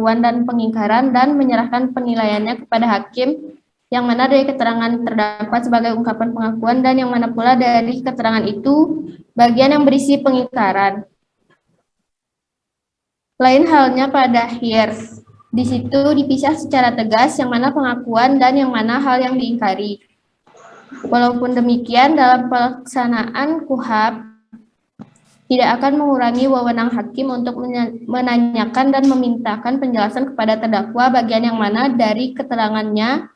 pengakuan dan pengingkaran dan menyerahkan penilaiannya kepada hakim, yang mana dari keterangan terdakwa sebagai ungkapan pengakuan dan yang mana pula dari keterangan itu bagian yang berisi pengingkaran. Lain halnya pada akhir. Di situ dipisah secara tegas yang mana pengakuan dan yang mana hal yang diingkari. Walaupun demikian, dalam pelaksanaan KUHP tidak akan mengurangi wewenang hakim untuk menanyakan dan memintakan penjelasan kepada terdakwa bagian yang mana dari keterangannya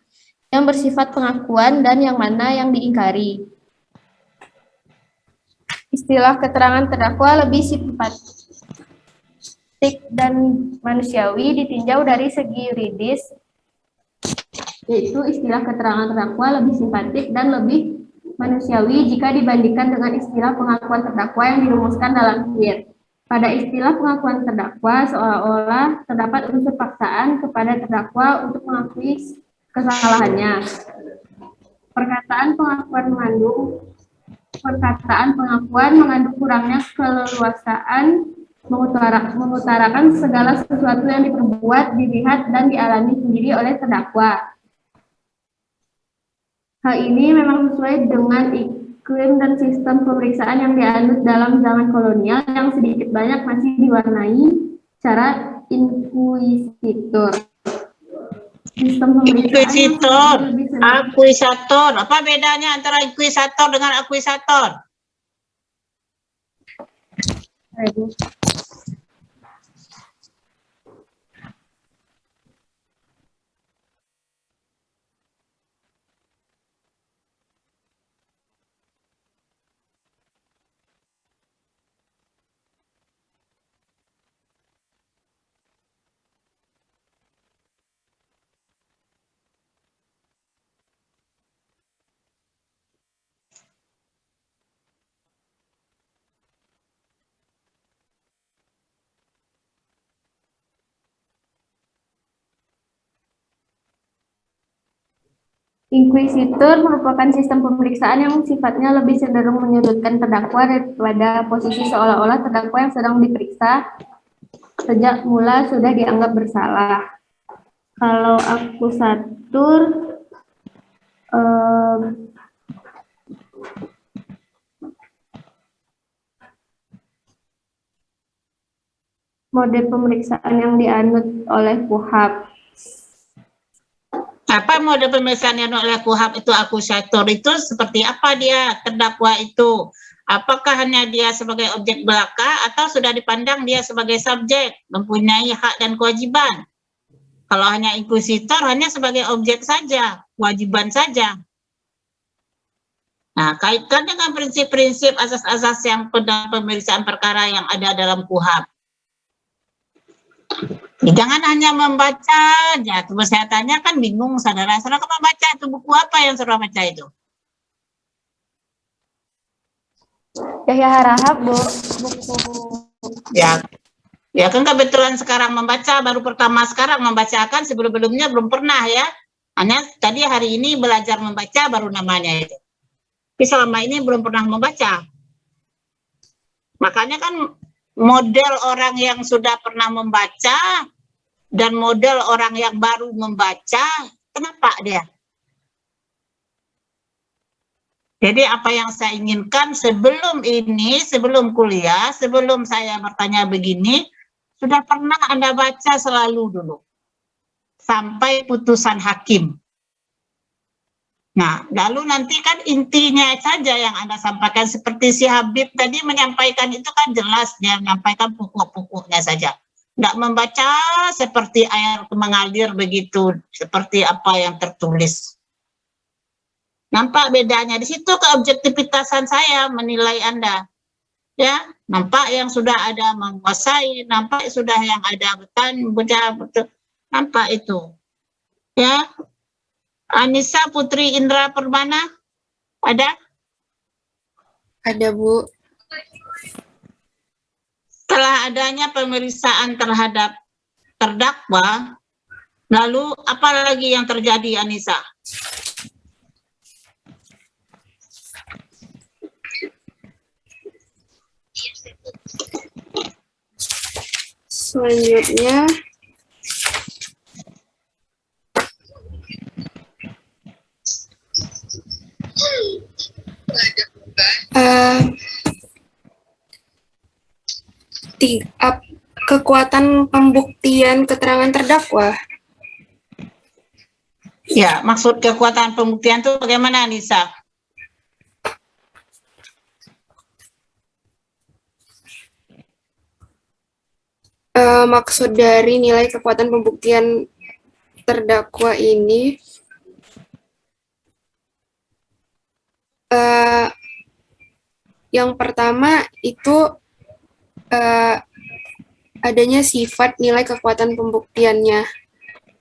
yang bersifat pengakuan dan yang mana yang diingkari. Istilah keterangan terdakwa lebih simpatik dan manusiawi ditinjau dari segi yuridis, yaitu istilah keterangan terdakwa lebih simpatik dan lebih manusiawi jika dibandingkan dengan istilah pengakuan terdakwa yang dirumuskan dalam KIR. Pada istilah pengakuan terdakwa, seolah-olah terdapat unsur paksaan kepada terdakwa untuk mengakui kesalahannya. Perkataan pengakuan mengandung kurangnya keleluasaan mengutarakan segala sesuatu yang diperbuat, dilihat, dan dialami sendiri oleh terdakwa. Hal ini memang sesuai dengan iklim dan sistem pemeriksaan yang dianut dalam zaman kolonial yang sedikit banyak masih diwarnai cara inkuisitor. Sistem pemeriksaan akuisator. Apa bedanya antara inkuisitor dengan akuisator? Inkuisitor merupakan sistem pemeriksaan yang sifatnya lebih cenderung menyudutkan terdakwa daripada posisi seolah-olah terdakwa yang sedang diperiksa sejak mula sudah dianggap bersalah. Kalau akusatur mode pemeriksaan yang dianut oleh KUHP. Apa mode pemeriksaan yang oleh KUHP itu akusator itu seperti apa dia terdakwa itu? Apakah hanya dia sebagai objek belaka atau sudah dipandang dia sebagai subjek, mempunyai hak dan kewajiban? Kalau hanya inkuisitor hanya sebagai objek saja, kewajiban saja. Nah, kaitkan dengan prinsip-prinsip asas-asas yang pada pemeriksaan perkara yang ada dalam KUHP. Jangan hanya membaca aja. Terus saya tanya kan bingung saudara. Saudara membaca itu buku apa yang saudara baca itu? Yahya Harahap, Bu. Buku. Ya kan kebetulan sekarang membaca, baru pertama sekarang membacakan, sebelum-sebelumnya belum pernah ya. Hanya tadi hari ini belajar membaca baru namanya itu. Tapi selama ini belum pernah membaca. Makanya kan model orang yang sudah pernah membaca dan model orang yang baru membaca, kenapa dia? Jadi apa yang saya inginkan sebelum ini, sebelum kuliah, sebelum saya bertanya begini, sudah pernah Anda baca selalu dulu. Sampai putusan hakim. Nah, lalu nanti kan intinya saja yang Anda sampaikan. Seperti si Habib tadi menyampaikan itu kan jelas, dia menyampaikan pokok-pokoknya saja. Tidak membaca seperti air mengalir begitu, seperti apa yang tertulis. Nampak bedanya? Di situ keobjektivitasan saya menilai Anda. Ya, nampak yang sudah ada menguasai, nampak sudah yang ada betul, nampak itu. Ya, Anissa Putri Indra Permana, ada? Ada, Bu. Setelah adanya pemeriksaan terhadap terdakwa, lalu apa lagi yang terjadi, Anissa? Selanjutnya kekuatan pembuktian keterangan terdakwa. Ya, maksud kekuatan pembuktian itu bagaimana, Nisa? Maksud dari nilai kekuatan pembuktian terdakwa ini yang pertama itu adanya sifat nilai kekuatan pembuktiannya,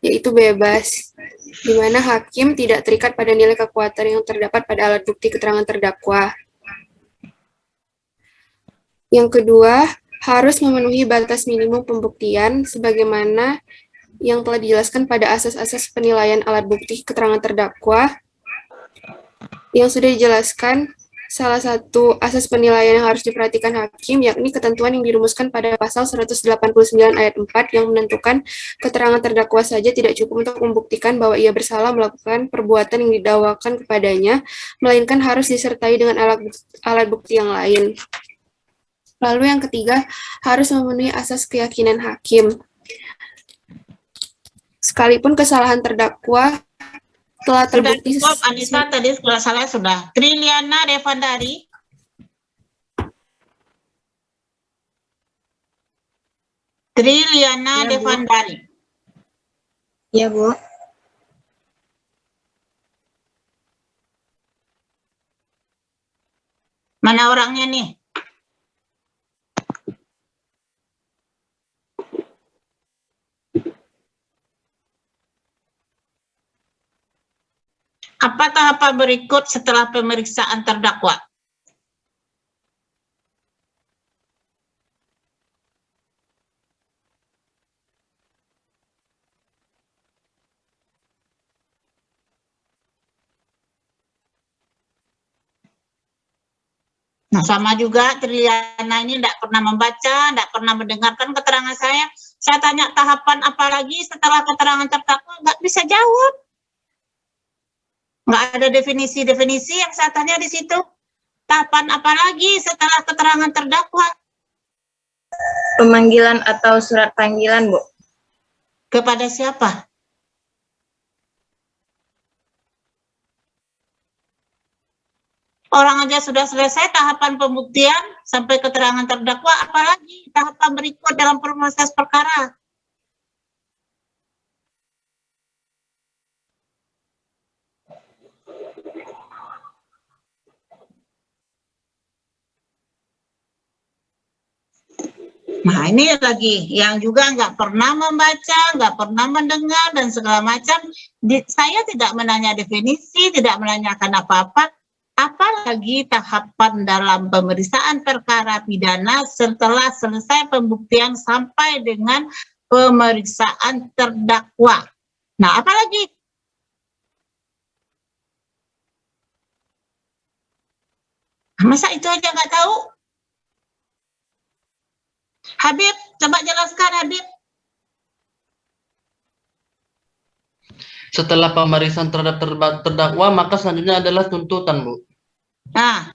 yaitu bebas, di mana hakim tidak terikat pada nilai kekuatan yang terdapat pada alat bukti keterangan terdakwa. Yang kedua, harus memenuhi batas minimum pembuktian sebagaimana yang telah dijelaskan pada asas-asas penilaian alat bukti keterangan terdakwa yang sudah dijelaskan. Salah satu asas penilaian yang harus diperhatikan hakim yakni ketentuan yang dirumuskan pada pasal 189 ayat 4 yang menentukan keterangan terdakwa saja tidak cukup untuk membuktikan bahwa ia bersalah melakukan perbuatan yang didakwakan kepadanya, melainkan harus disertai dengan alat bukti yang lain. Lalu yang ketiga, harus memenuhi asas keyakinan hakim. Sekalipun kesalahan terdakwa telah terbukti. Sudah cukup, Anissa, tadi saya sudah. Triliana Devandari. Triliana Devandari. Ya, Bu. Mana orangnya nih? Apa tahapan berikut setelah pemeriksaan terdakwa? Nah, sama juga Triliana ini tidak pernah membaca, tidak pernah mendengarkan keterangan saya. Saya tanya tahapan apa lagi setelah keterangan terdakwa, nggak bisa jawab. Nggak ada definisi-definisi yang saya tanya di situ. Tahapan apa lagi setelah keterangan terdakwa? Pemanggilan atau surat panggilan, Bu. Kepada siapa? Orang aja sudah selesai tahapan pembuktian sampai keterangan terdakwa, apalagi tahapan berikut dalam proses perkara. Nah, ini lagi yang juga nggak pernah membaca, nggak pernah mendengar, dan segala macam. Saya tidak menanya definisi, tidak menanyakan apa-apa. Apalagi tahapan dalam pemeriksaan perkara pidana setelah selesai pembuktian sampai dengan pemeriksaan terdakwa. Nah, apalagi? Masa itu aja nggak tahu? Habib, coba jelaskan, Habib. Setelah pemeriksaan terhadap terdakwa, maka selanjutnya adalah tuntutan, Bu. Nah,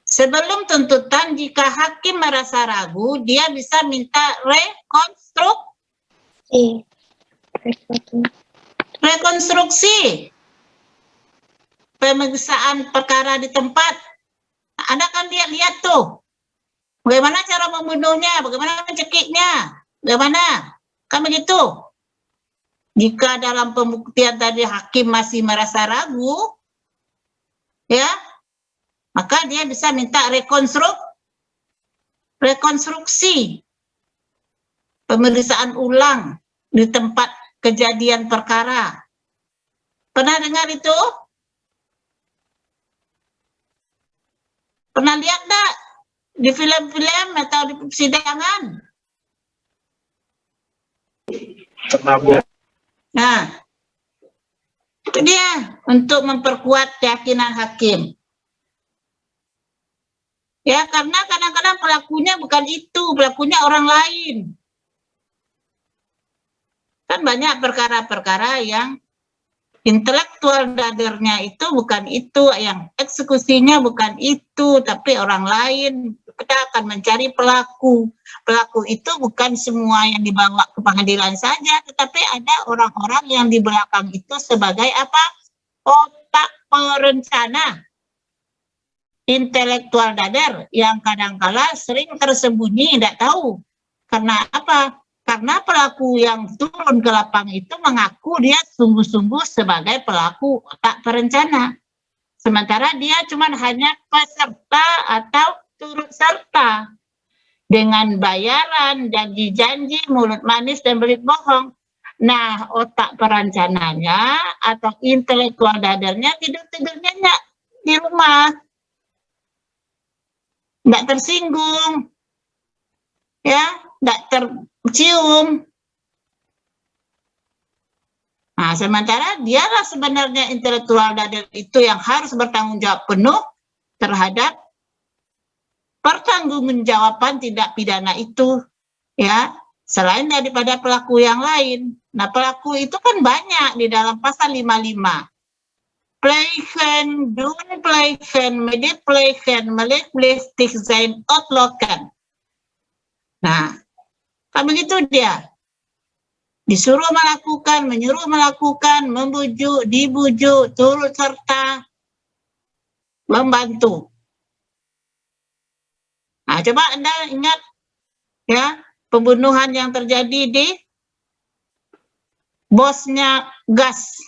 sebelum tuntutan, jika hakim merasa ragu, dia bisa minta rekonstruksi pemeriksaan perkara di tempat. Anda kan lihat tuh, bagaimana cara membunuhnya, bagaimana mencekiknya, bagaimana, kan begitu. Jika dalam pembuktian tadi hakim masih merasa ragu, ya, maka dia bisa minta rekonstruksi pemeriksaan ulang di tempat kejadian perkara. Pernah dengar itu? Pernah lihat enggak di film-film atau di persidangan? Pernah, Bu. Nah, itu dia untuk memperkuat keyakinan hakim. Ya, karena kadang-kadang pelakunya bukan itu, pelakunya orang lain. Kan banyak perkara-perkara yang intelektual dadernya itu bukan itu, yang eksekusinya bukan itu, tapi orang lain. kita akan mencari pelaku. Pelaku itu bukan semua yang dibawa ke pengadilan saja, tetapi ada orang-orang yang di belakang itu sebagai apa? Otak perencana, intelektual dader yang kadangkala sering tersembunyi, tidak tahu. Karena apa? Karena pelaku yang turun ke lapangan itu mengaku dia sungguh-sungguh sebagai pelaku otak perencana. Sementara dia cuma hanya peserta atau turut serta dengan bayaran, janji-janji, mulut manis dan belit bohong. Nah, otak perencananya atau intelektual dadernya tidur-tidurnya di rumah. Nggak tersinggung. Ya, nggak tercium. Nah, sementara dialah sebenarnya intelektual dader itu yang harus bertanggung jawab penuh terhadap pertanggungjawaban tindak pidana itu, ya, selain daripada pelaku yang lain. Nah, pelaku itu kan banyak di dalam pasal 55. Plegen, doen plegen, medeplegen, meleplastik zijn outloken. Nah, kan begitu dia. Disuruh melakukan, menyuruh melakukan, membujuk, dibujuk, turut serta, membantu. Nah, coba Anda ingat ya, pembunuhan yang terjadi di bosnya gas.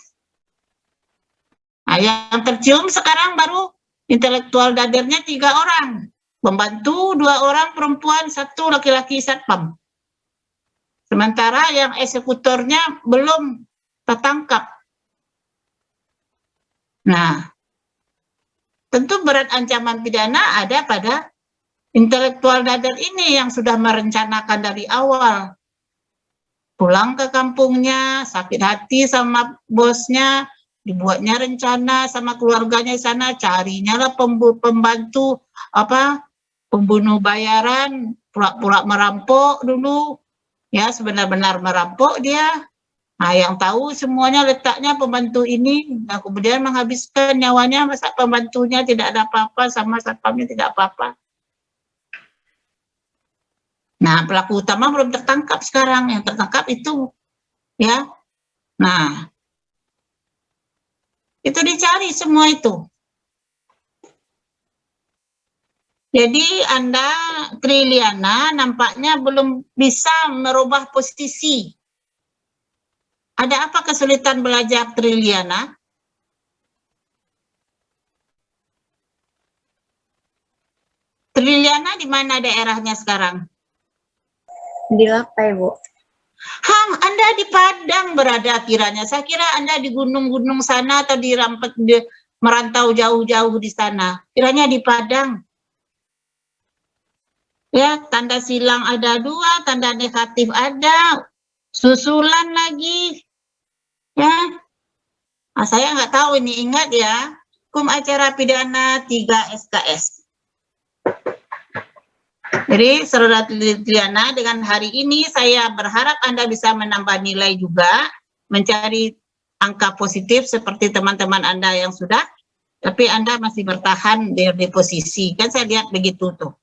Nah, yang tercium sekarang baru intelektual dadernya 3 orang. Pembantu 2 orang perempuan, 1 laki-laki satpam. Sementara yang eksekutornya belum tertangkap. Nah, tentu berat ancaman pidana ada pada intelektual dader ini yang sudah merencanakan dari awal. Pulang ke kampungnya, sakit hati sama bosnya, dibuatnya rencana sama keluarganya di sana, carinya lah pembantu pembunuh bayaran, pura-pura merampok dulu. Ya, sebenar-benar merampok dia. Nah, yang tahu semuanya letaknya pembantu ini, dan kemudian menghabiskan nyawanya, masa pembantunya tidak ada apa-apa, sama satpamnya tidak apa-apa. Nah, pelaku utama belum tertangkap sekarang, yang tertangkap itu, ya. Nah, itu dicari semua itu. Jadi Anda, Triliana, nampaknya belum bisa merubah posisi. Ada apa kesulitan belajar, Triliana? Triliana di mana daerahnya sekarang? Di Lapai, Bu. Anda di Padang berada kiranya. Saya kira Anda di gunung-gunung sana atau di merantau jauh-jauh di sana. Kiranya di Padang. Ya, tanda silang ada 2, tanda negatif ada, susulan lagi. Ya, nah, saya nggak tahu ini, ingat ya, hukum acara pidana 3 SKS. Jadi, Saudara Triliana, dengan hari ini saya berharap Anda bisa menambah nilai juga, mencari angka positif seperti teman-teman Anda yang sudah, tapi Anda masih bertahan di posisi. Kan saya lihat begitu tuh.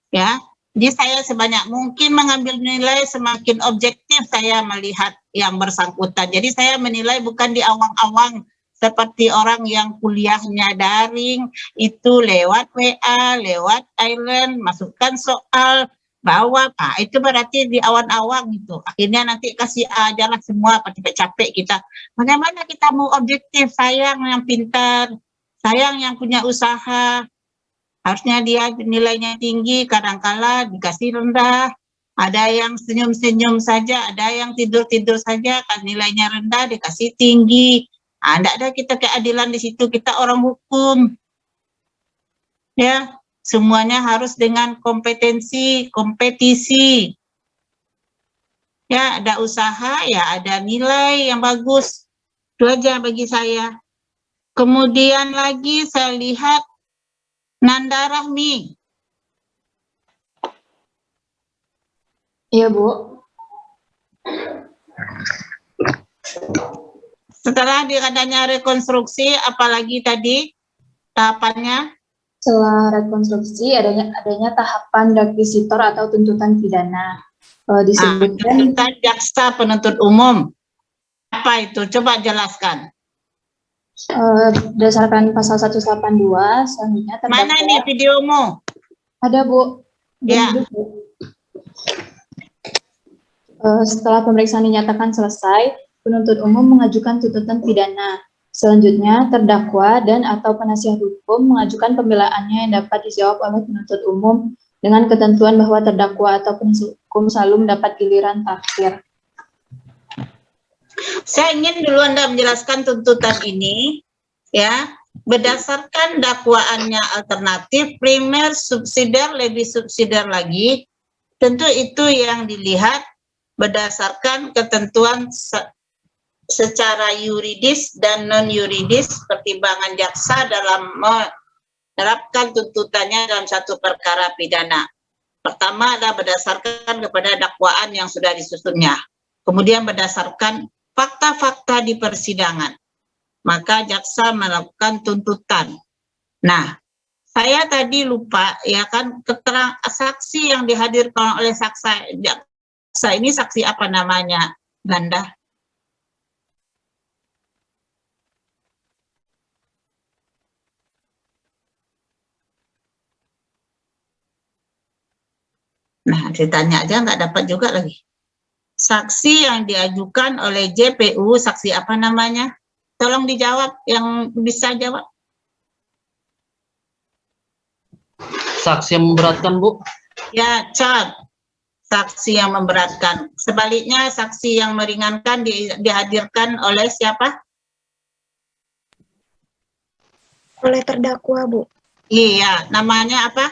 Ya. Jadi saya sebanyak mungkin mengambil nilai, semakin objektif saya melihat yang bersangkutan. Jadi saya menilai bukan di awang-awang seperti orang yang kuliahnya daring, itu lewat WA, lewat Island, masukkan soal, bawa, itu berarti di awan-awang itu. Akhirnya nanti kasih aja lah semua, capek kita. Bagaimana kita mau objektif, sayang yang pintar, sayang yang punya usaha. Harusnya dia nilainya tinggi, kadangkala dikasih rendah. Ada yang senyum-senyum saja, ada yang tidur-tidur saja, kan nilainya rendah dikasih tinggi. Tidak ada kita keadilan di situ, kita orang hukum. Ya, semuanya harus dengan kompetensi, kompetisi. Ya, ada usaha, ya ada nilai yang bagus. Itu aja bagi saya. Kemudian lagi saya lihat Nanda Rahmi. Iya, Bu. Setelah adanya rekonstruksi, apalagi tadi tahapannya? Setelah rekonstruksi adanya tahapan rekvisitor atau tuntutan pidana. Disebutkan tuntutan jaksa penuntut umum. Apa itu? Coba jelaskan. berdasarkan pasal 182, selanjutnya terdakwa. Mana ini videomu? Ada, Bu. Ya. Duduk, Bu. Setelah pemeriksaan dinyatakan selesai, penuntut umum mengajukan tuntutan pidana. Selanjutnya, terdakwa dan atau penasihat hukum mengajukan pembelaannya yang dapat dijawab oleh penuntut umum dengan ketentuan bahwa terdakwa atau penasihat hukum selalu mendapat giliran takhir. Saya ingin dulu Anda menjelaskan tuntutan ini, ya, berdasarkan dakwaannya alternatif, primer, subsidiar, lebih subsidiar lagi, tentu itu yang dilihat berdasarkan ketentuan secara yuridis dan non-yuridis pertimbangan jaksa dalam menerapkan tuntutannya dalam satu perkara pidana. Pertama adalah berdasarkan kepada dakwaan yang sudah disusunnya. Kemudian berdasarkan fakta-fakta di persidangan. Maka jaksa melakukan tuntutan. Nah, saya tadi lupa, ya kan, keterangan saksi yang dihadirkan oleh jaksa ini saksi apa namanya, Ganda? Nah, ditanya aja nggak dapat juga lagi. Saksi yang diajukan oleh JPU, saksi apa namanya? Tolong dijawab, yang bisa jawab. Saksi yang memberatkan, Bu. Ya, Cak. Saksi yang memberatkan. Sebaliknya, saksi yang meringankan dihadirkan oleh siapa? Oleh terdakwa, Bu. Iya, namanya apa?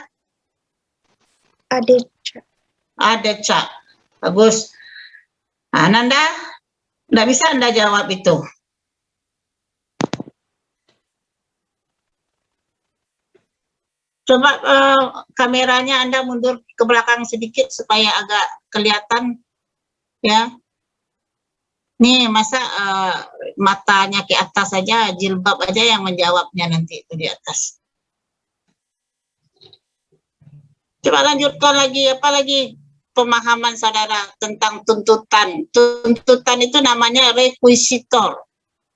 Adeca. Bagus. Nah, Nanda, nggak bisa Anda jawab itu. Coba kameranya Anda mundur ke belakang sedikit supaya agak kelihatan, ya. Nih, masa matanya ke atas saja, jilbab aja yang menjawabnya nanti itu di atas. Coba lanjutkan lagi, apa lagi pemahaman saudara tentang tuntutan. Tuntutan itu namanya rekuisitor.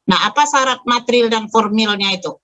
Nah, apa syarat material dan formilnya itu?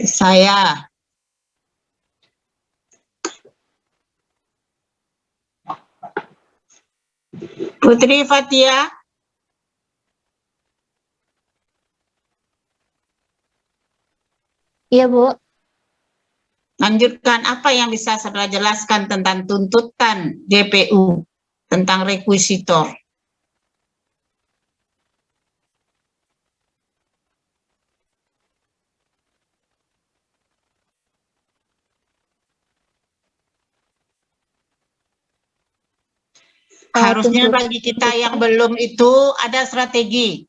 Saya. Putri Fatia. Iya, Bu. Lanjutkan, apa yang bisa saudara jelaskan tentang tuntutan JPU, tentang rekuisitor? Harusnya bagi kita yang belum itu ada strategi.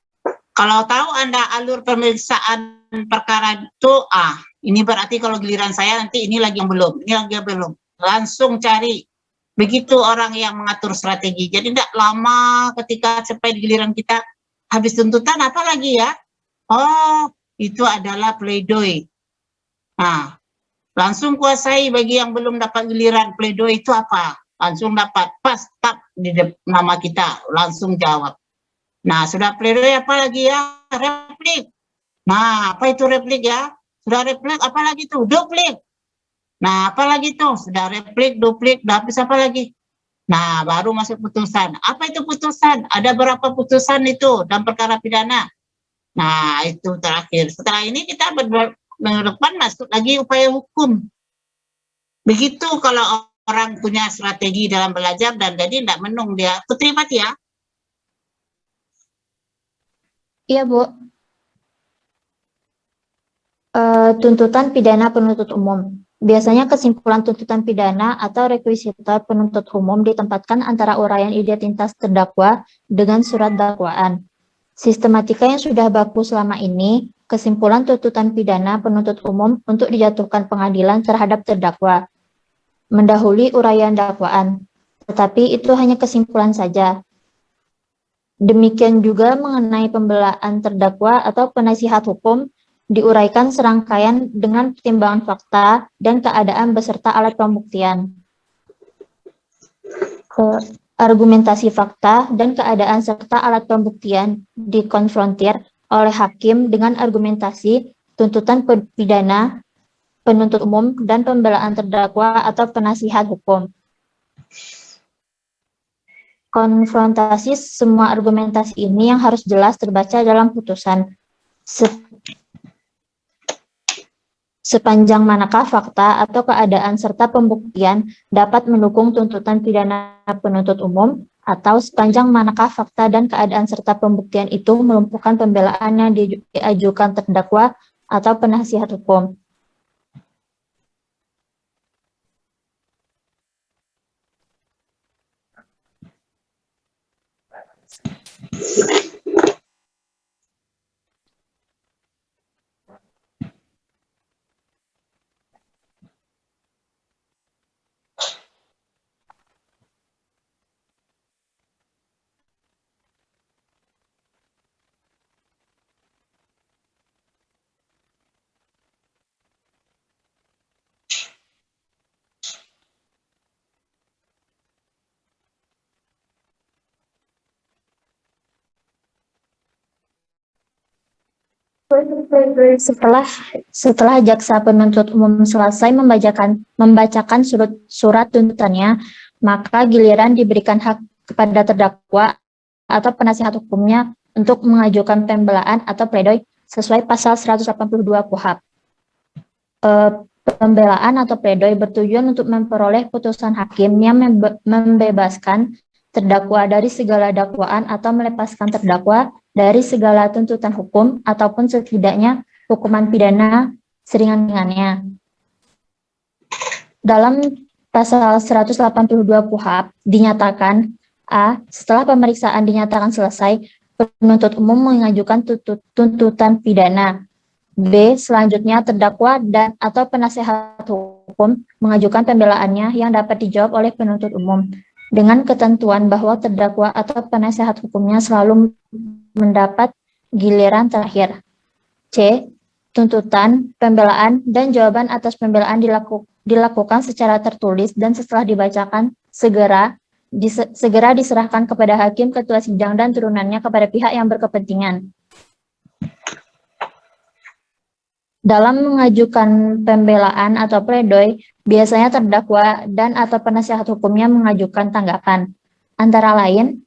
Kalau tahu Anda alur pemeriksaan perkara itu, ini berarti kalau giliran saya nanti ini lagi yang belum, ini lagi yang belum. Langsung cari. Begitu orang yang mengatur strategi. Jadi tidak lama ketika sampai giliran kita habis tuntutan apa lagi ya? Oh, itu adalah pledoi. Nah, langsung kuasai bagi yang belum dapat giliran pledoi itu apa? Langsung dapat pas tap di nama kita, langsung jawab. Nah, sudah pledoi apa lagi ya? Replik. Nah, apa itu replik ya? Sudah replik, apa lagi tuh? Duplik. Nah, apa lagi tuh? Sudah replik, duplik, habis apa lagi? Nah, baru masuk putusan. Apa itu putusan? Ada berapa putusan itu dalam perkara pidana? Nah, itu terakhir. Setelah ini kita minggu depan masuk lagi upaya hukum. Begitu kalau orang punya strategi dalam belajar dan jadi tidak menung dia. Putri Fatia? Iya, Bu. Tuntutan pidana penuntut umum. Biasanya kesimpulan tuntutan pidana atau rekuisitor penuntut umum ditempatkan antara uraian identitas terdakwa dengan surat dakwaan. Sistematika yang sudah baku selama ini, kesimpulan tuntutan pidana penuntut umum untuk dijatuhkan pengadilan terhadap terdakwa, mendahului uraian dakwaan. Tetapi itu hanya kesimpulan saja. Demikian juga mengenai pembelaan terdakwa atau penasihat hukum, diuraikan serangkaian dengan pertimbangan fakta dan keadaan beserta alat pembuktian. Argumentasi fakta dan keadaan serta alat pembuktian dikonfrontir oleh hakim dengan argumentasi tuntutan pidana, penuntut umum, dan pembelaan terdakwa atau penasihat hukum. Konfrontasi semua argumentasi ini yang harus jelas terbaca dalam putusan. Sepanjang manakah fakta atau keadaan serta pembuktian dapat mendukung tuntutan pidana penuntut umum, atau sepanjang manakah fakta dan keadaan serta pembuktian itu melumpuhkan pembelaan yang diajukan terdakwa atau penasihat hukum. Setelah jaksa penuntut umum selesai membacakan surat tuntutannya, maka giliran diberikan hak kepada terdakwa atau penasihat hukumnya untuk mengajukan pembelaan atau pledoi sesuai pasal 182 KUHP. Pembelaan atau pledoi bertujuan untuk memperoleh putusan hakim yang membebaskan terdakwa dari segala dakwaan atau melepaskan terdakwa dari segala tuntutan hukum ataupun setidaknya hukuman pidana seringan-ringannya. Dalam pasal 182 KUHP dinyatakan A. Setelah pemeriksaan dinyatakan selesai, penuntut umum mengajukan tuntutan pidana. B. Selanjutnya terdakwa dan atau penasihat hukum mengajukan pembelaannya yang dapat dijawab oleh penuntut umum, dengan ketentuan bahwa terdakwa atau penasihat hukumnya selalu mendapat giliran terakhir. C. Tuntutan, pembelaan, dan jawaban atas pembelaan dilakukan secara tertulis dan setelah dibacakan segera diserahkan kepada hakim, ketua sidang, dan turunannya kepada pihak yang berkepentingan. Dalam mengajukan pembelaan atau pledoi, biasanya terdakwa dan atau penasihat hukumnya mengajukan tanggapan. Antara lain,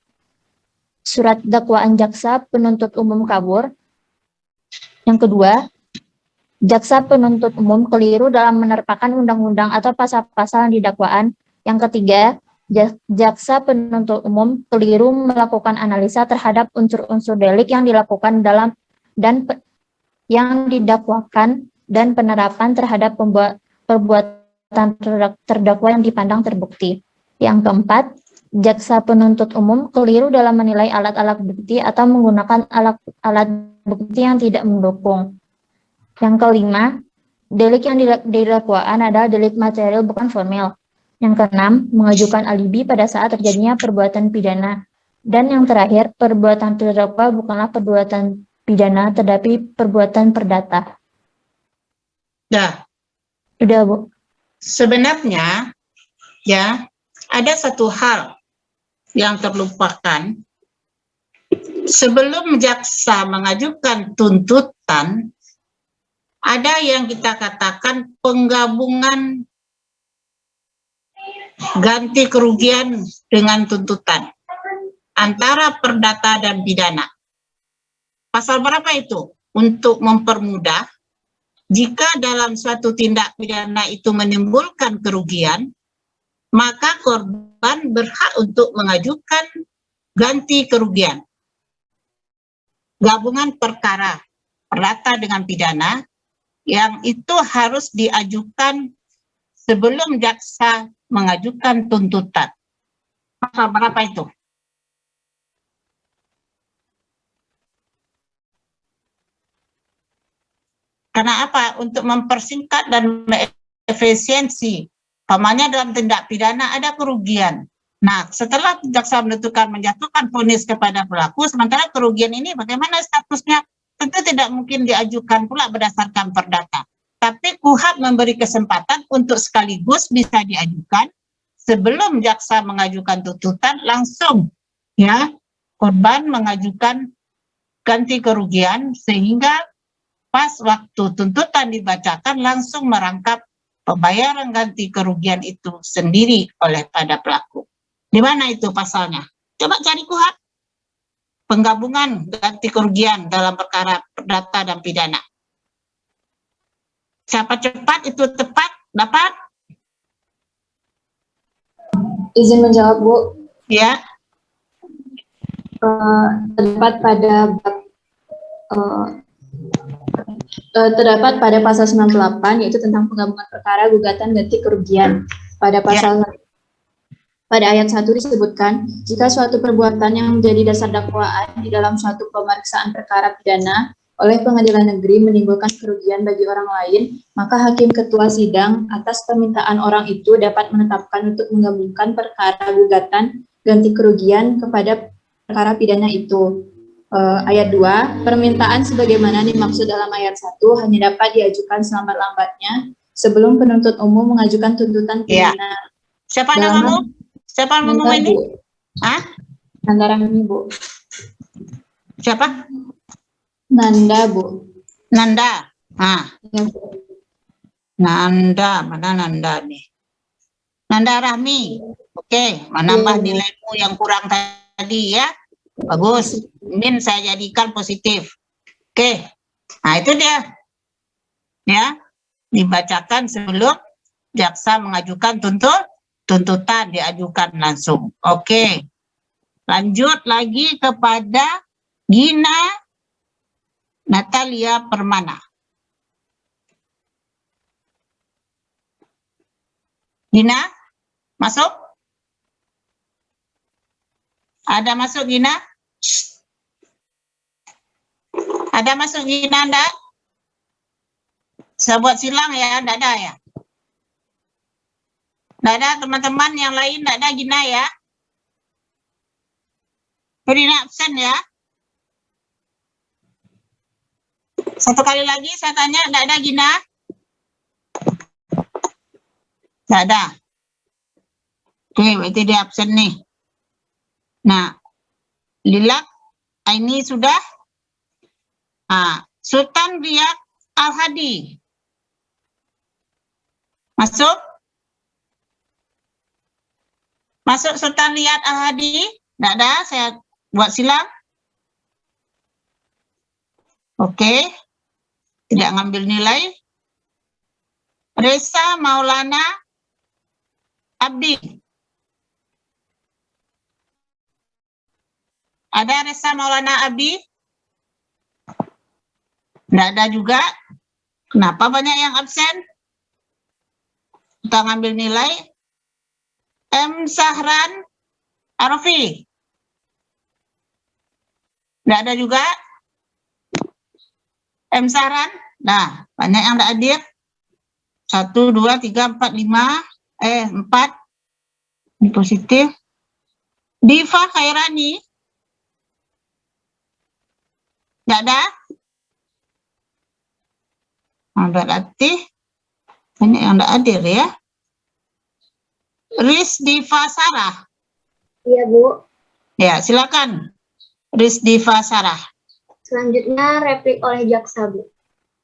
surat dakwaan jaksa penuntut umum kabur. Yang kedua, jaksa penuntut umum keliru dalam menerpakan undang-undang atau pasal-pasal di dakwaan. Yang ketiga, jaksa penuntut umum keliru melakukan analisa terhadap unsur-unsur delik yang dilakukan dalam dan yang didakwakan dan penerapan terhadap perbuatan terdakwa yang dipandang terbukti. Yang keempat, jaksa penuntut umum keliru dalam menilai alat-alat bukti atau menggunakan alat bukti yang tidak mendukung. Yang kelima, delik yang didakwaan adalah delik material bukan formil. Yang keenam, mengajukan alibi pada saat terjadinya perbuatan pidana. Dan yang terakhir, perbuatan terdakwa bukanlah perbuatan pidana, tetapi perbuatan perdata. Sudah, Bu. Sebenarnya, ya, ada satu hal yang terlupakan. Sebelum jaksa mengajukan tuntutan, ada yang kita katakan penggabungan ganti kerugian dengan tuntutan antara perdata dan pidana. Pasal berapa itu? Untuk mempermudah, jika dalam suatu tindak pidana itu menimbulkan kerugian, maka korban berhak untuk mengajukan ganti kerugian. Gabungan perkara perdata dengan pidana yang itu harus diajukan sebelum jaksa mengajukan tuntutan. Pasal berapa itu? Karena apa? Untuk mempersingkat dan efisiensi. Pamannya dalam tindak pidana ada kerugian. Nah, setelah jaksa menjatuhkan vonis kepada pelaku, sementara kerugian ini bagaimana statusnya? Tentu tidak mungkin diajukan pula berdasarkan perdata. Tapi KUHP memberi kesempatan untuk sekaligus bisa diajukan sebelum jaksa mengajukan tuntutan, langsung ya korban mengajukan ganti kerugian, sehingga pas waktu tuntutan dibacakan langsung merangkap pembayaran ganti kerugian itu sendiri oleh pada pelaku. Di mana itu pasalnya? Coba cari KUHP. Penggabungan ganti kerugian dalam perkara perdata dan pidana. Siapa cepat itu tepat dapat? Izin menjawab, Bu. Ya. Terdapat pada pasal 98, yaitu tentang penggabungan perkara gugatan ganti kerugian. Pada pasal pada ayat 1 disebutkan, jika suatu perbuatan yang menjadi dasar dakwaan di dalam suatu pemeriksaan perkara pidana oleh pengadilan negeri menimbulkan kerugian bagi orang lain, maka hakim ketua sidang atas permintaan orang itu dapat menetapkan untuk menggabungkan perkara gugatan ganti kerugian kepada perkara pidana itu. Ayat 2, permintaan sebagaimana dimaksud dalam ayat 1 hanya dapat diajukan selambat-lambatnya sebelum penuntut umum mengajukan tuntutan pidana. Siapa namamu? Siapa namamu ini? Hah? Nanda Rahmi, Bu. Siapa? Nanda, Bu. Nanda. Ah. Ya, Bu. Nanda, mana Nanda nih? Nanda Rahmi. Oke, menambah nilaimu yang kurang tadi ya. Bagus. Min saya jadikan positif. Oke. Nah, itu dia. Ya. Dibacakan sebelum jaksa mengajukan tuntutan, diajukan langsung. Oke. Lanjut lagi kepada Gina Natalia Permana. Gina, masuk? Ada masuk Gina? Ada masuk Gina, enggak? Saya buat silang ya, enggak ada ya? Enggak ada teman-teman yang lain, enggak ada Gina ya? Rina absen ya? Satu kali lagi saya tanya, enggak ada Gina? Enggak ada. Oke, berarti dia absen nih. Nah, Lilak, ini sudah. Sultan Riyad Al-Hadi. Masuk? Masuk Sultan Riyad Al-Hadi? Tidak ada, saya buat silang. Oke. Tidak ngambil nilai. Reza Maulana Abdi. Ada Reza Maulana Abdi? Tidak ada juga. Kenapa banyak yang absen? Kita ngambil nilai. M. Sahran Arafi. Tidak ada juga. M. Sahran. Nah, banyak yang tidak hadir. 1, 2, 3, 4, 5. 4. Ini positif. Diva Khairani. Tidak ada. Nah, berarti banyak yang tidak hadir ya. Rizdiva Sarah. Iya, Bu. Ya, silakan. Rizdiva Sarah. Selanjutnya replik oleh jaksa, Bu.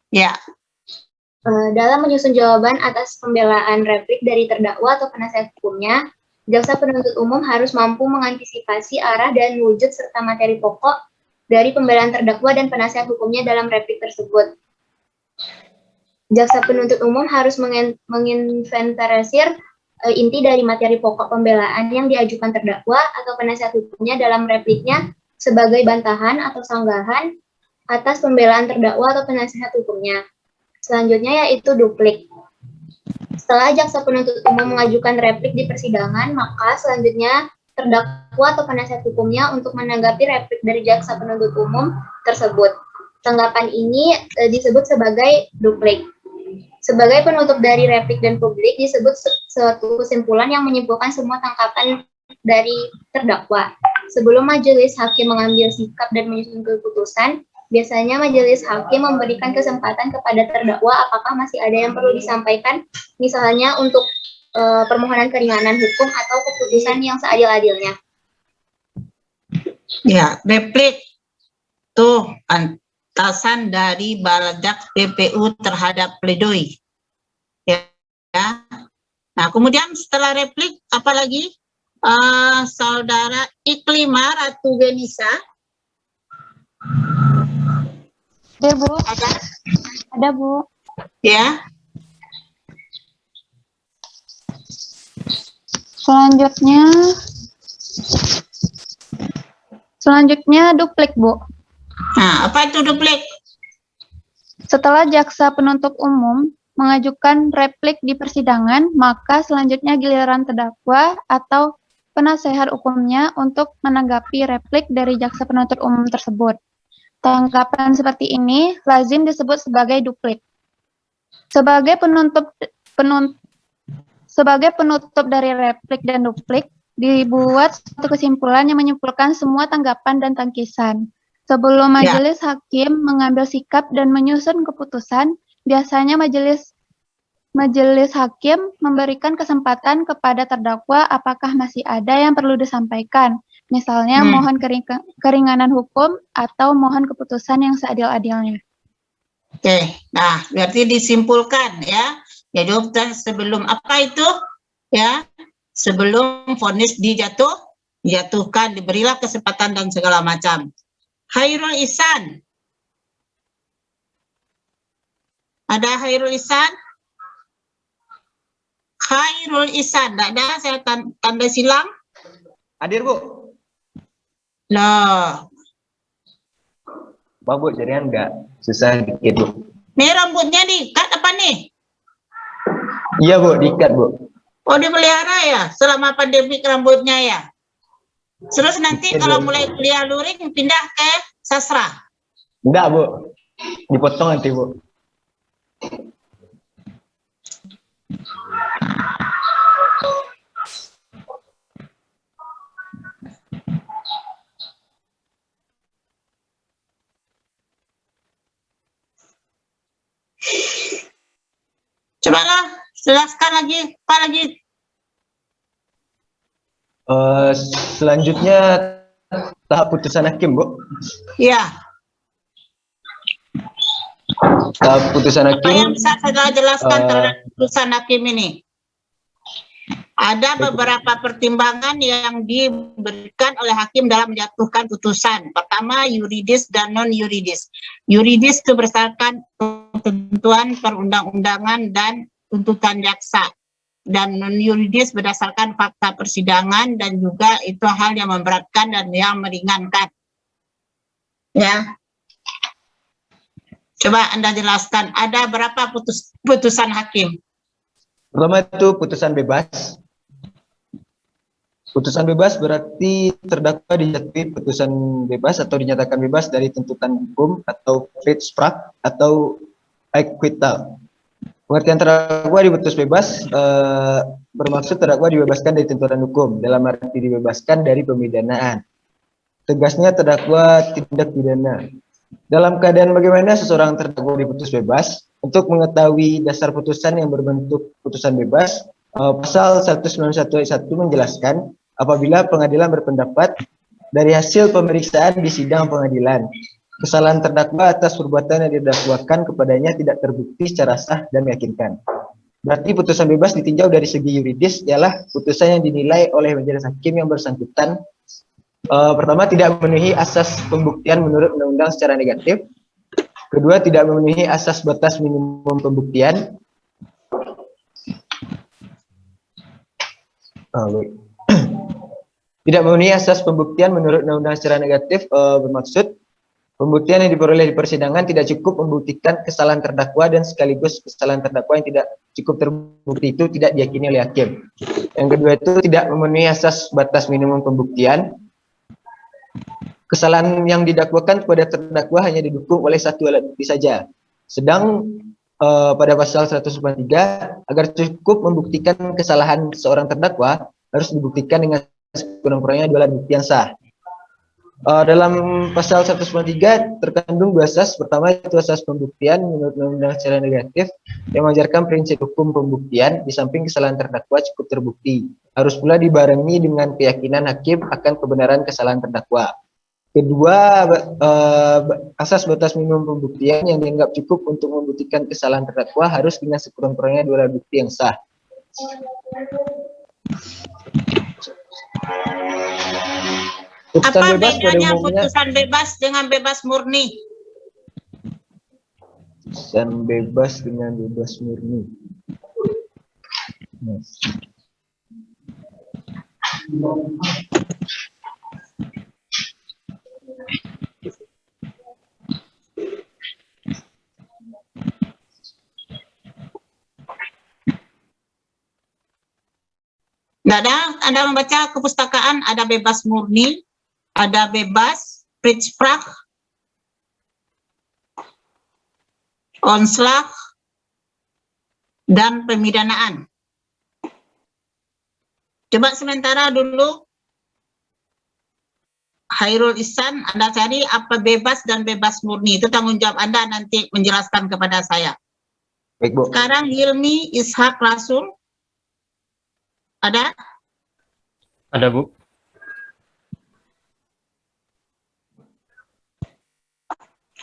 Ya. Dalam menyusun jawaban atas pembelaan replik dari terdakwa atau penasihat hukumnya, jaksa penuntut umum harus mampu mengantisipasi arah dan wujud serta materi pokok dari pembelaan terdakwa dan penasihat hukumnya dalam replik tersebut. Jaksa penuntut umum harus menginventarisir inti dari materi pokok pembelaan yang diajukan terdakwa atau penasihat hukumnya dalam repliknya sebagai bantahan atau sanggahan atas pembelaan terdakwa atau penasihat hukumnya. Selanjutnya yaitu duplik. Setelah jaksa penuntut umum mengajukan replik di persidangan, maka selanjutnya terdakwa atau penasihat hukumnya untuk menanggapi replik dari jaksa penuntut umum tersebut. Tanggapan ini disebut sebagai duplik. Sebagai penutup dari replik dan publik disebut suatu kesimpulan yang menyimpulkan semua tanggapan dari terdakwa. Sebelum majelis hakim mengambil sikap dan menyusun keputusan, biasanya majelis hakim memberikan kesempatan kepada terdakwa apakah masih ada yang perlu disampaikan, misalnya untuk permohonan keringanan hukum atau keputusan yang seadil-adilnya. Ya, replik tuh antasan dari baladak PPU terhadap pledoi. Ya. Nah, kemudian setelah replik apa lagi? Saudara Iklimah Ratu Genisa. Ada, Bu. Ada? Ada, Bu. Ya. Selanjutnya duplik, Bu. Nah, apa itu duplik? Setelah jaksa penuntut umum mengajukan replik di persidangan, maka selanjutnya giliran terdakwa atau penasehat hukumnya untuk menanggapi replik dari jaksa penuntut umum tersebut. Tanggapan seperti ini lazim disebut sebagai duplik. Sebagai penutup dari replik dan duplik, dibuat suatu kesimpulan yang menyimpulkan semua tanggapan dan tangkisan. Sebelum majelis hakim mengambil sikap dan menyusun keputusan, biasanya majelis hakim memberikan kesempatan kepada terdakwa apakah masih ada yang perlu disampaikan, misalnya mohon keringanan hukum atau mohon keputusan yang seadil-adilnya. Oke, nah berarti disimpulkan ya. Jadi sebelum apa itu? Ya, sebelum vonis dijatuhkan, diberilah kesempatan dan segala macam. Khairul Ihsan. Ada Khairul Ihsan? Khairul Ihsan, tidak ada, saya tanda silang. Hadir, Bu. Loh. Bu, jadinya enggak susah dikit, Bu. Nih rambutnya diikat apa nih? Iya, Bu, diikat, Bu. Oh, dipelihara ya? Selama pandemi rambutnya ya? Terus nanti kalau mulai kuliah luring pindah ke sastra? Enggak, Bu. Dipotong nanti, Bu. Cobalah, jelaskan lagi, apa lagi? Selanjutnya tahap putusan hakim, Bu. Iya. Tahap putusan hakim. Apa yang bisa saya jelaskan terhadap putusan hakim ini? Ada beberapa pertimbangan yang diberikan oleh hakim dalam menjatuhkan putusan. Pertama, yuridis dan non-yuridis. Yuridis itu berdasarkan ketentuan perundang-undangan dan tuntutan jaksa. Dan non-yuridis berdasarkan fakta persidangan dan juga itu hal yang memberatkan dan yang meringankan. Ya. Coba Anda jelaskan, ada berapa putusan hakim? Pertama itu putusan bebas. Putusan bebas berarti terdakwa dijatuhi putusan bebas atau dinyatakan bebas dari tuntutan hukum atau fredsprach atau acquittal. Pengertian terdakwa diputus bebas bermaksud terdakwa dibebaskan dari tuntutan hukum, dalam arti dibebaskan dari pemidanaan. Tegasnya terdakwa tindak pidana. Dalam keadaan bagaimana seseorang terdakwa diputus bebas? Untuk mengetahui dasar putusan yang berbentuk putusan bebas, pasal 191 ayat 1 menjelaskan apabila pengadilan berpendapat dari hasil pemeriksaan di sidang pengadilan, kesalahan terdakwa atas perbuatan yang didakwakan kepadanya tidak terbukti secara sah dan meyakinkan. Berarti putusan bebas ditinjau dari segi yuridis ialah putusan yang dinilai oleh majelis hakim yang bersangkutan pertama tidak memenuhi asas pembuktian menurut undang-undang secara negatif. Kedua, tidak memenuhi asas batas minimum pembuktian. Tidak memenuhi asas pembuktian menurut undang-undang secara negatif bermaksud Pembuktian yang diperoleh di persidangan tidak cukup membuktikan kesalahan terdakwa dan sekaligus kesalahan terdakwa yang tidak cukup terbukti itu tidak diyakini oleh hakim. Yang kedua itu tidak memenuhi asas batas minimum pembuktian. Kesalahan yang didakwakan kepada terdakwa hanya didukung oleh satu alat bukti saja. Sedang pada pasal 143 agar cukup membuktikan kesalahan seorang terdakwa harus dibuktikan dengan sekurang-kurangnya dua alat bukti yang sah. Dalam pasal 193 terkandung dua asas. Pertama itu asas pembuktian menurut undang-undang secara negatif yang mengajarkan prinsip hukum pembuktian di samping kesalahan terdakwa cukup terbukti. Harus pula dibarengi dengan keyakinan hakim akan kebenaran kesalahan terdakwa. Kedua, asas batas minimum pembuktian yang dianggap cukup untuk membuktikan kesalahan terdakwa harus dengan sekurang-kurangnya dua alat bukti yang sah. Apa bedanya putusan bebas dengan bebas murni? Putusan bebas dengan bebas murni. Nggak ada, Anda membaca kepustakaan ada bebas murni, ada bebas Prijspraak, onslag, dan pemidanaan. Coba sementara dulu Khairul Ihsan, Anda cari apa bebas dan bebas murni. Itu tanggung jawab Anda nanti menjelaskan kepada saya. Baik, Bu. Sekarang Hilmi Ishak Rasul. Ada? Ada, Bu.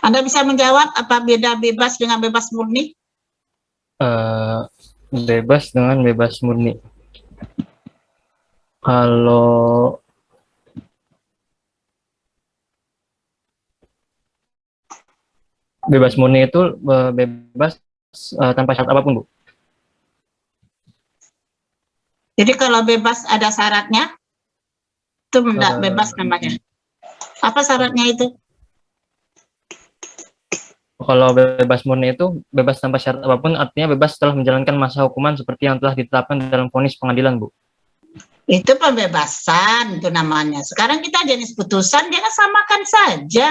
Anda bisa menjawab apa beda bebas dengan bebas murni? Bebas dengan bebas murni. Kalau bebas murni itu bebas tanpa syarat apapun, Bu. Jadi kalau bebas ada syaratnya, itu tidak bebas namanya. Apa syaratnya itu? Kalau bebas murni itu bebas tanpa syarat apapun, artinya bebas setelah menjalankan masa hukuman seperti yang telah ditetapkan dalam vonis pengadilan, Bu. Itu pembebasan itu namanya. Sekarang kita jenis putusan, jangan samakan saja.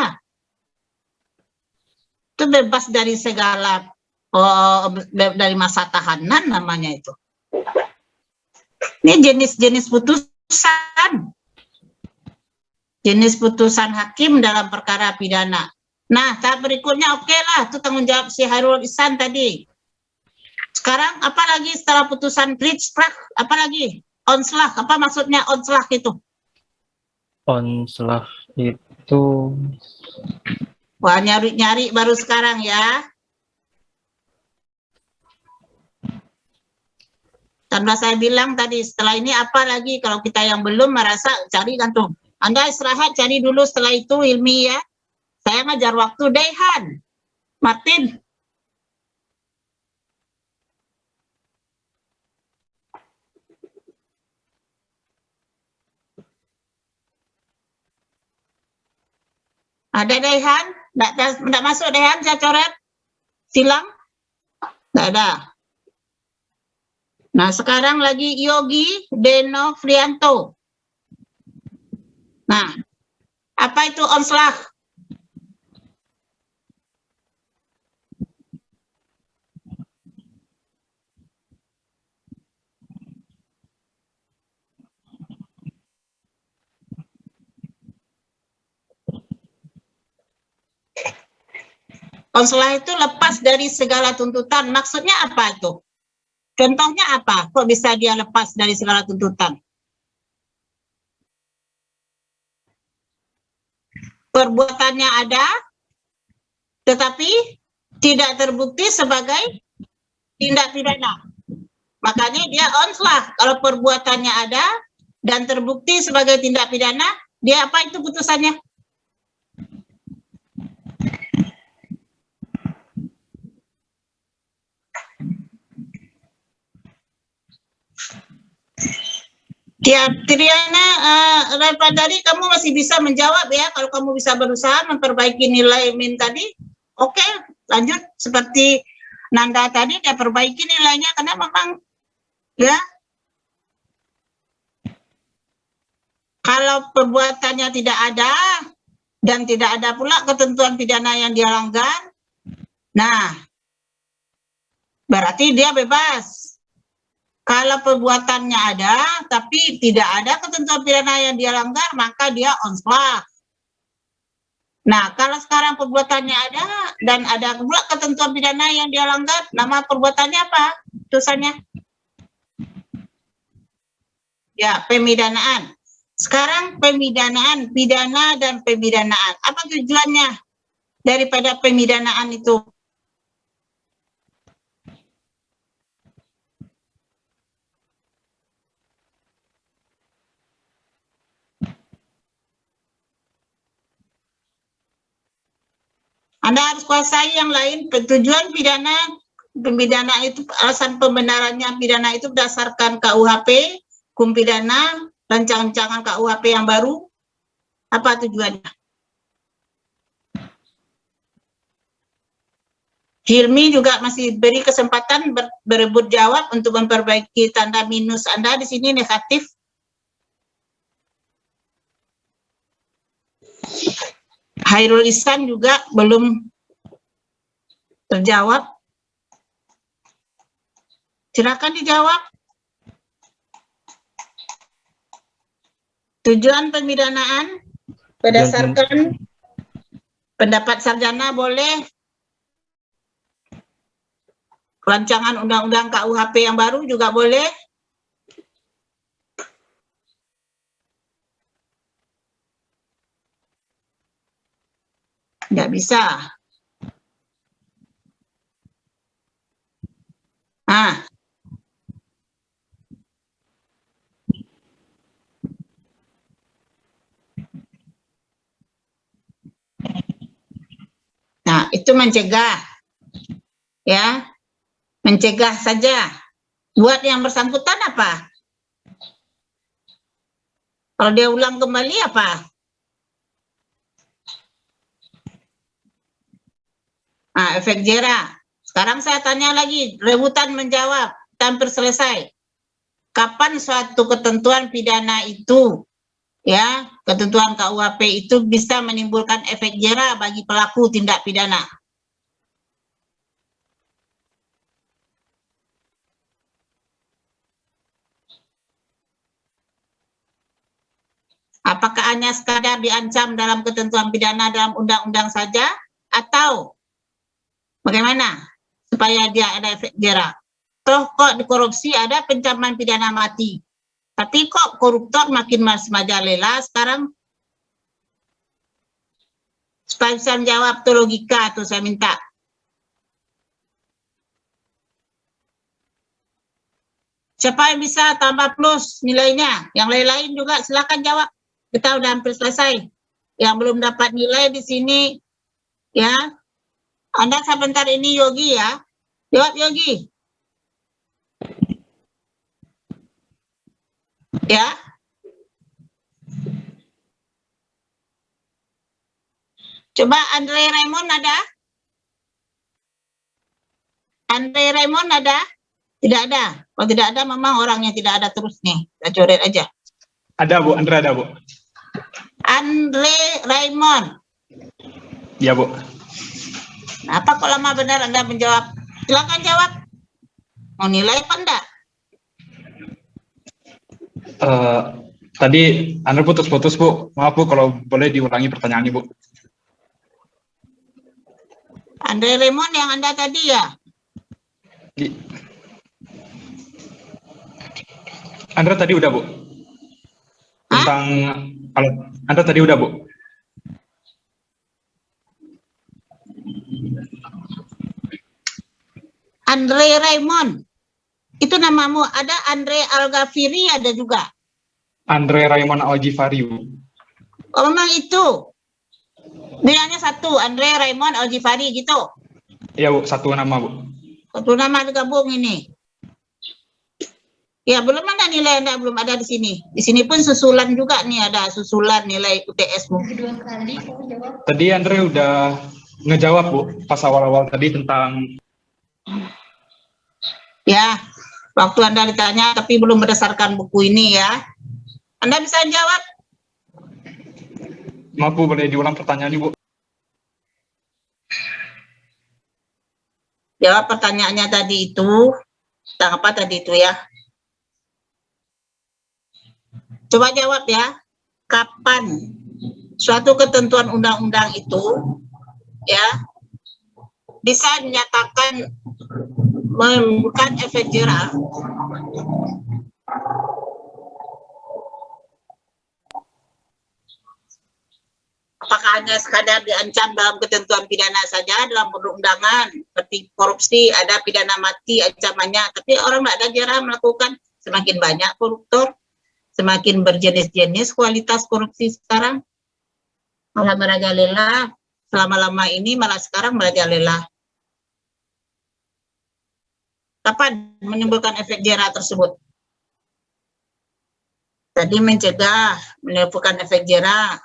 Itu bebas dari segala dari masa tahanan namanya itu. Ini jenis-jenis putusan. Jenis putusan hakim dalam perkara pidana. Nah, tahap berikutnya oke lah, itu tanggung jawab si Khairul Ihsan tadi. Sekarang apa lagi setelah putusan Prijspraak? Apa lagi? Onslag, apa maksudnya onslag itu? Onslag itu... Wah, nyari-nyari baru sekarang ya. Karena saya bilang tadi, setelah ini apa lagi? Kalau kita yang belum merasa, cari kantung. Anda istirahat, cari dulu setelah itu Hilmi ya. Saya ngajar waktu. Dehan, Martin. Ada Dehan? Tidak masuk Dehan, saya coret. Silang? Tidak ada. Nah, sekarang lagi Yogi Deno Frianto. Nah, apa itu onslag? Onslag itu lepas dari segala tuntutan. Maksudnya apa itu? Contohnya apa? Kok bisa dia lepas dari segala tuntutan? Perbuatannya ada, tetapi tidak terbukti sebagai tindak pidana. Makanya dia onslag. Kalau perbuatannya ada dan terbukti sebagai tindak pidana, dia apa itu putusannya? Ya, Triana, Rapadari, kamu masih bisa menjawab ya. Kalau kamu bisa berusaha memperbaiki nilai min tadi, oke, lanjut. Seperti Nanda tadi, dia perbaiki nilainya karena memang ya. Kalau perbuatannya tidak ada dan tidak ada pula ketentuan pidana yang dia langgar, nah, berarti dia bebas. Kalau perbuatannya ada, tapi tidak ada ketentuan pidana yang dia langgar, maka dia onslaught. Nah, kalau sekarang perbuatannya ada, dan ada pula ketentuan pidana yang dia langgar, nama perbuatannya apa? Dosanya? Ya, pemidanaan. Sekarang pemidanaan, pidana dan pemidanaan. Apa tujuannya daripada pemidanaan itu? Anda harus kuasai yang lain. Tujuan pidana, pemidanaan itu, alasan pembenarannya pidana itu berdasarkan KUHP, hukum pidana, rancangan KUHP yang baru. Apa tujuannya? Hilmi juga masih beri kesempatan berebut jawab untuk memperbaiki tanda minus Anda di sini negatif. Hairul Ihsan juga belum terjawab. Silakan dijawab. Tujuan pemidanaan berdasarkan pendapat sarjana boleh. Rancangan undang-undang KUHP yang baru juga boleh. Nggak bisa. Nah, itu mencegah. Ya. Mencegah saja. Buat yang bersangkutan apa? Kalau dia ulang kembali apa? Nah, efek jera. Sekarang saya tanya lagi, rebutan menjawab, hampir selesai. Kapan suatu ketentuan pidana itu, ya, ketentuan KUHP itu bisa menimbulkan efek jera bagi pelaku tindak pidana? Apakah hanya sekadar diancam dalam ketentuan pidana dalam undang-undang saja, atau bagaimana supaya dia ada efek jera? Toh kok di korupsi ada pencaman pidana mati, tapi kok koruptor makin merajalela sekarang? Supaya bisa menjawab tuh logika tuh saya minta. Siapa yang bisa tambah plus nilainya? Yang lain-lain juga silakan jawab. Kita udah hampir selesai. Yang belum dapat nilai di sini, ya. Anda sebentar ini Yogi ya. Jawab Yogi. Ya. Coba Andre Raymond ada? Andre Raymond ada? Tidak ada. Kalau tidak ada, memang orangnya tidak ada terus nih. Kita coret aja. Ada Bu, Andre ada Bu. Andre Raymond. Ya Bu. Apa kok lama benar Anda menjawab? Silakan jawab. Mau nilai apa enggak? Tadi Anda putus-putus Bu. Maaf Bu, kalau boleh diulangi pertanyaannya Bu. Andre Raymond yang Anda tadi ya? Anda tadi udah Bu. Tentang kalau Anda tadi udah Bu. Andre Raymond. Itu namamu. Ada Andre Al-Ghafiri ada juga. Andre Raymond Al-Ghifari Bu. Oh, memang itu. Bilangnya satu, Andre Raymond Al-Ghifari gitu. Iya Bu, satu nama Bu. Satu nama digabung ini. Ya, belum ada nilai, belum ada di sini. Di sini pun susulan juga nih, ada susulan nilai UTS-mu. Tadi Andre udah ngejawab Bu pas awal-awal tadi tentang Ya, waktu Anda ditanya tapi belum berdasarkan buku ini ya. Anda bisa jawab? maaf Bu, boleh diulang pertanyaannya Bu? Jawab pertanyaannya tadi itu. Tentang apa tadi itu ya? Coba jawab ya. Kapan suatu ketentuan undang-undang itu ya bisa dinyatakan menimbulkan efek jera? Apakah hanya sekadar diancam dalam ketentuan pidana saja dalam perundangan seperti korupsi ada pidana mati ancamannya, tapi orang tidak ada jera melakukan. Semakin banyak koruptor, semakin berjenis-jenis kualitas korupsi sekarang, malah merajalela. Selama-lama ini malah sekarang merajalela. Kapan menimbulkan efek jera tersebut? Tadi mencegah menimbulkan efek jera.